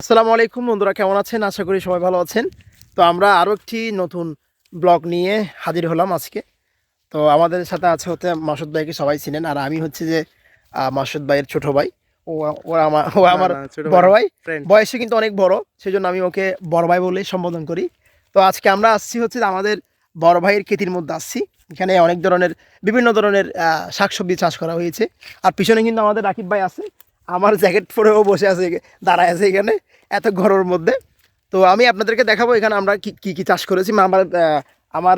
আসসালামু আলাইকুম বন্ধুরা, কেমন আছেন? আশা করি সবাই ভালো আছেন। তো আমরা আরও একটি নতুন ব্লগ নিয়ে হাজির হলাম আজকে। তো আমাদের সাথে আছে হচ্ছে মাসুদ ভাইকে সবাই চিনেন, আর আমি হচ্ছে যে মাসুদ ভাইয়ের ছোট ভাই। ও আমার না, ছোট ভাই বড় না, ভাই। ফ্রেন্ড। বয়সে কিন্তু অনেক বড়, সেই জন্য আমি ওকে বড় ভাই বলে সম্বোধন করি। তো আজকে আমরা আসছি হচ্ছে যে আমাদের বড় ভাইয়ের ক্ষেতির মধ্যে আসছি। এখানে অনেক ধরনের বিভিন্ন ধরনের শাকসবজি চাষ করা হয়েছে। আর পিছনে কিন্তু আমাদের রাকিব ভাই আছে, আমার জ্যাকেট পরেও বসে আছে, দাঁড়ায় আছে এখানে এত গরমের মধ্যে। তো আমি আপনাদেরকে দেখাবো এখানে আমরা কি কি কি চাষ করেছি, আমার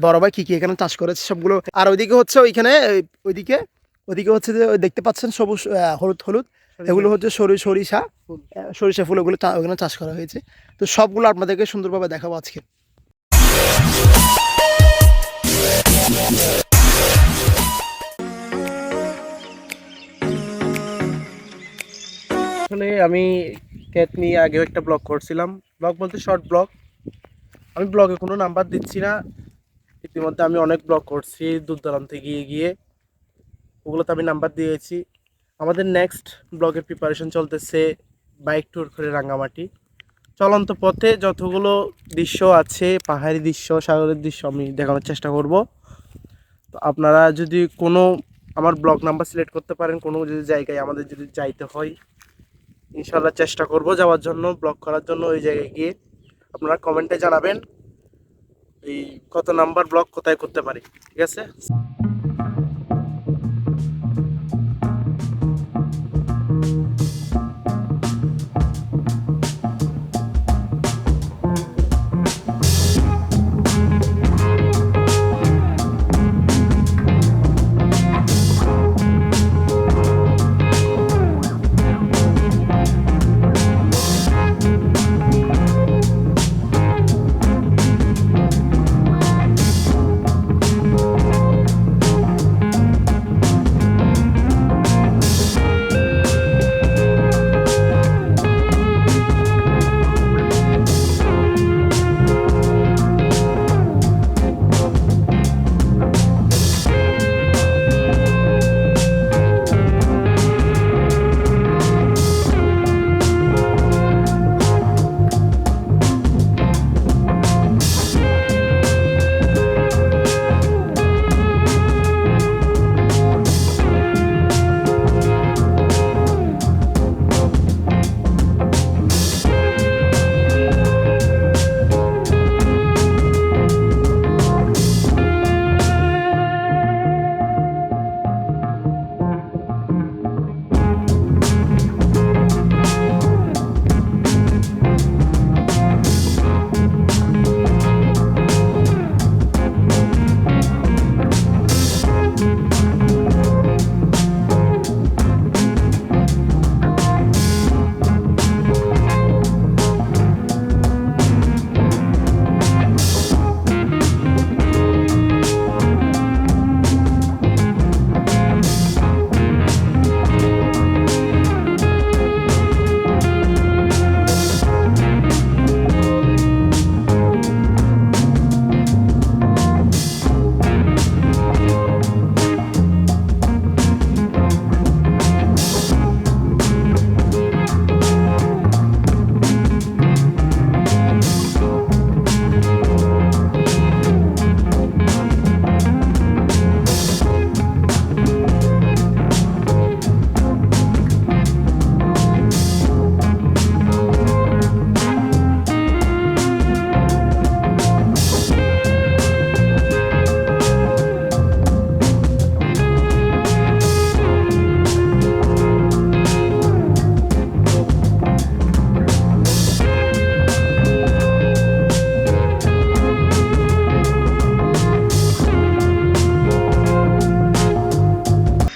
বড় ভাই কি কি এখানে চাষ করেছে সবগুলো। আর ওইদিকে হচ্ছে ওইখানে ওইদিকে ওইদিকে হচ্ছে যে ওই দেখতে পাচ্ছেন সবুজ হলুদ হলুদ, এগুলো হচ্ছে সরিষা সরিষা ফুল, ওগুলো ওখানে চাষ করা হয়েছে। তো সবগুলো আপনাদেরকে সুন্দরভাবে দেখাবো আজকে। আসলে আমি ক্যাট নিয়ে আগেও একটা ব্লগ করছিলাম, ব্লগ বলতে শর্ট ব্লগ। আমি ব্লগে কোনো নাম্বার দিচ্ছি না। ইতিমধ্যে আমি অনেক ব্লগ করছি দূর দূরান্তে গিয়ে গিয়ে, ওগুলোতে আমি নাম্বার দিয়েছি। আমাদের নেক্সট ব্লগের প্রিপারেশন চলতেছে বাইক ট্যুর করে রাঙ্গামাটি। চলন্ত পথে যতগুলো দৃশ্য আছে, পাহাড়ি দৃশ্য, সাগরের দৃশ্য, আমি দেখানোর চেষ্টা করব। তো আপনারা যদি কোনো আমার ব্লগ নাম্বার সিলেক্ট করতে পারেন, কোনো যদি জায়গায় আমাদের যদি যাইতে হয়, ইনশাল্লাহ চেষ্টা করব যাওয়ার জন্য, ব্লগ করার জন্য। ওই জায়গায় গিয়ে আপনারা কমেন্টে জানাবেন এই কত নাম্বার ব্লগ কোথায় করতে পারি, ঠিক আছে?